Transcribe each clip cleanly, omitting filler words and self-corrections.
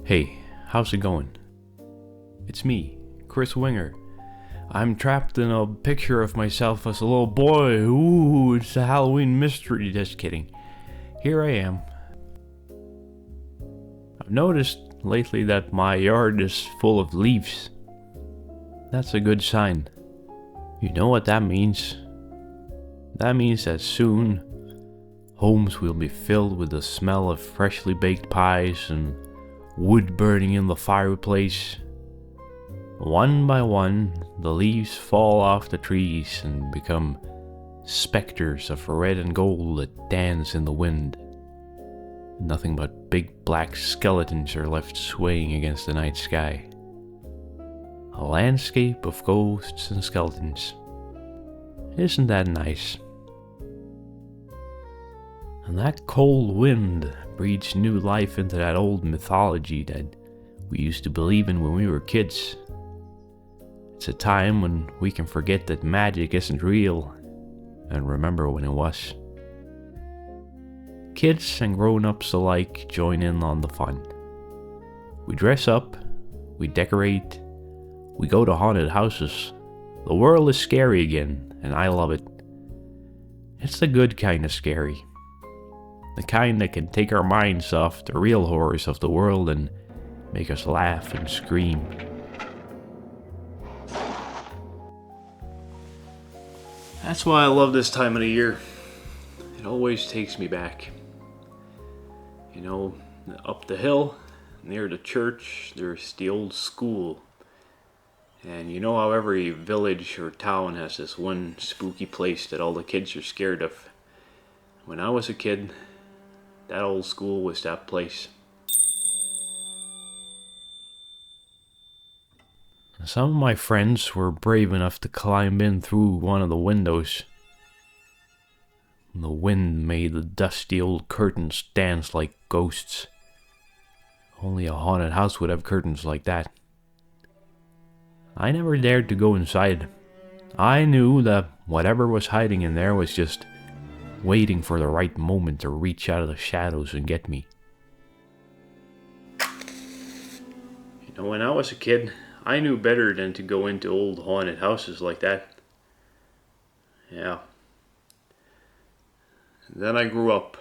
Hey, how's it going? It's me, Chris Winger. I'm trapped in a picture of myself as a little boy. Ooh, it's a Halloween mystery. Just kidding. Here I am. I've noticed lately that my yard is full of leaves. That's a good sign. You know what that means? That means that soon, homes will be filled with the smell of freshly baked pies and wood burning in the fireplace. One by one, the leaves fall off the trees and become specters of red and gold that dance in the wind. Nothing but big black skeletons are left swaying against the night sky. A landscape of ghosts and skeletons. Isn't that nice? And that cold wind breathes new life into that old mythology that we used to believe in when we were kids. It's a time when we can forget that magic isn't real and remember when it was. Kids and grown-ups alike join in on the fun. We dress up, we decorate, we go to haunted houses. The world is scary again, and I love it. It's the good kind of scary. The kind that can take our minds off the real horrors of the world and make us laugh and scream. That's why I love this time of the year. It always takes me back. You know, up the hill, near the church, there's the old school. And you know how every village or town has this one spooky place that all the kids are scared of. When I was a kid, that old school was that place. Some of my friends were brave enough to climb in through one of the windows. The wind made the dusty old curtains dance like ghosts. Only a haunted house would have curtains like that. I never dared to go inside. I knew that whatever was hiding in there was just waiting for the right moment to reach out of the shadows and get me. You know, when I was a kid, I knew better than to go into old haunted houses like that. Yeah. And then I grew up.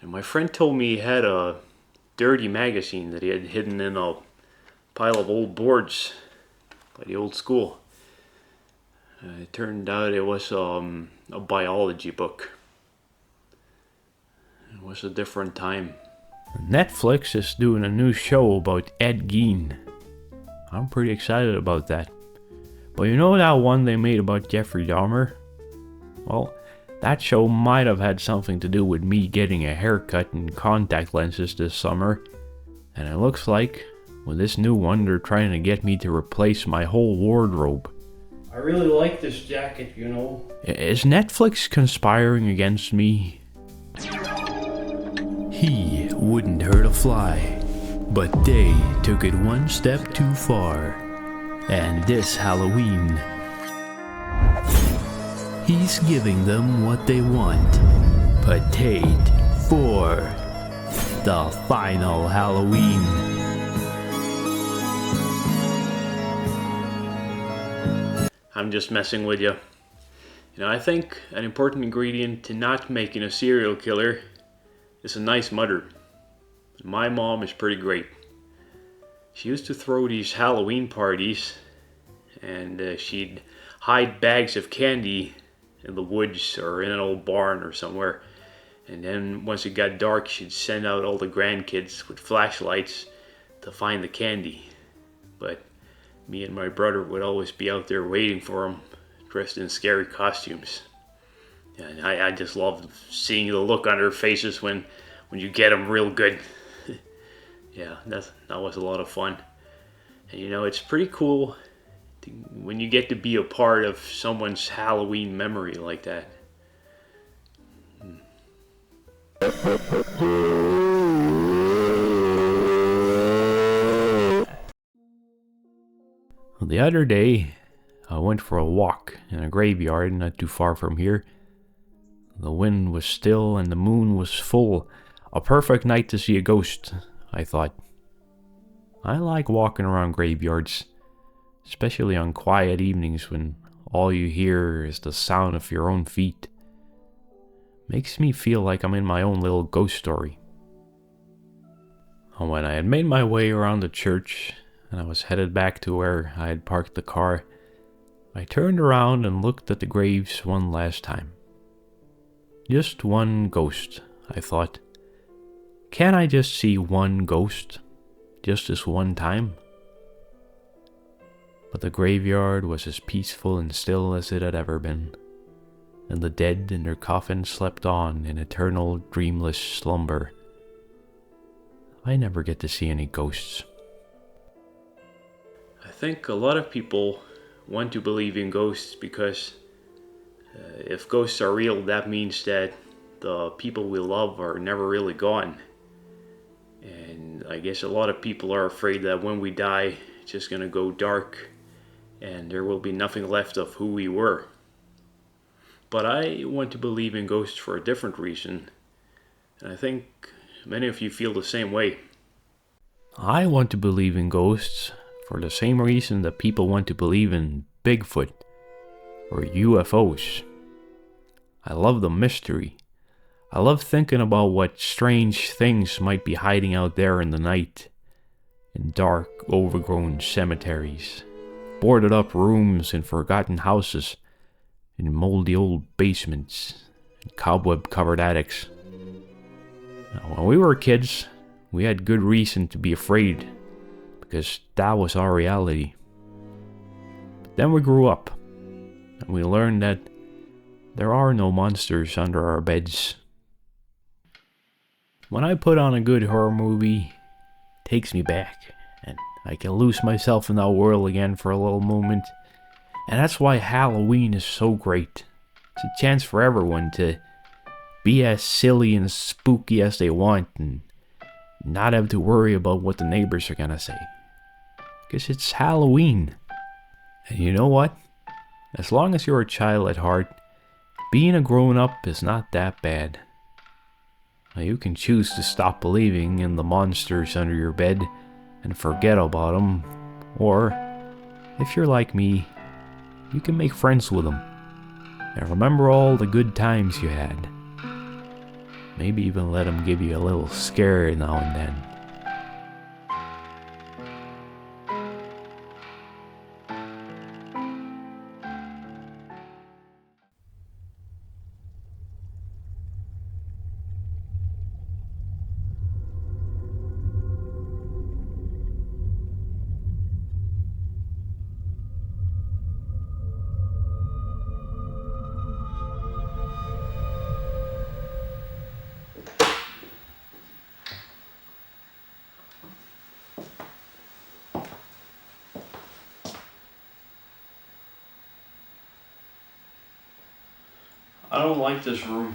And my friend told me he had a dirty magazine that he had hidden in a pile of old boards by the old school. It turned out it was a biology book. It was a different time. Netflix is doing a new show about Ed Gein. I'm pretty excited about that. But you know that one they made about Jeffrey Dahmer? Well, that show might have had something to do with me getting a haircut and contact lenses this summer. And it looks like, with this new one, they're trying to get me to replace my whole wardrobe. I really like this jacket, you know. Is Netflix conspiring against me? He wouldn't hurt a fly, but they took it one step too far. And this Halloween, he's giving them what they want. Potato for the final Halloween. I'm just messing with you. You know, I think an important ingredient to not making a serial killer is a nice mother. My mom is pretty great. She used to throw these Halloween parties, and she'd hide bags of candy in the woods or in an old barn or somewhere. And then once it got dark, she'd send out all the grandkids with flashlights to find the candy. But me and my brother would always be out there waiting for them, dressed in scary costumes. And I just loved seeing the look on their faces when you get them real good. Yeah, that was a lot of fun. And you know, it's pretty cool when you get to be a part of someone's Halloween memory like that. The other day, I went for a walk in a graveyard not too far from here. The wind was still and the moon was full. A perfect night to see a ghost, I thought. I like walking around graveyards, especially on quiet evenings when all you hear is the sound of your own feet. Makes me feel like I'm in my own little ghost story. And when I had made my way around the church and I was headed back to where I had parked the car, I turned around and looked at the graves one last time. Just one ghost, I thought. Can't I just see one ghost? Just this one time? But the graveyard was as peaceful and still as it had ever been, and the dead in their coffins slept on in eternal dreamless slumber. I never get to see any ghosts. I think a lot of people want to believe in ghosts because if ghosts are real, that means that the people we love are never really gone. And I guess a lot of people are afraid that when we die, it's just going to go dark and there will be nothing left of who we were. But I want to believe in ghosts for a different reason, and I think many of you feel the same way. I want to believe in ghosts for the same reason that people want to believe in Bigfoot or UFOs. I love the mystery. I love thinking about what strange things might be hiding out there in the night, in dark, overgrown cemeteries, boarded up rooms in forgotten houses, in moldy old basements, and cobweb-covered attics. Now, when we were kids, we had good reason to be afraid, because that was our reality. But then we grew up, and we learned that there are no monsters under our beds. When I put on a good horror movie, it takes me back, and I can lose myself in that world again for a little moment. And that's why Halloween is so great. It's a chance for everyone to be as silly and spooky as they want and not have to worry about what the neighbors are gonna say. Because it's Halloween. And you know what? As long as you're a child at heart, being a grown-up is not that bad. Now, you can choose to stop believing in the monsters under your bed and forget about them. Or, if you're like me, you can make friends with them and remember all the good times you had. Maybe even let them give you a little scare now and then. I don't like this room.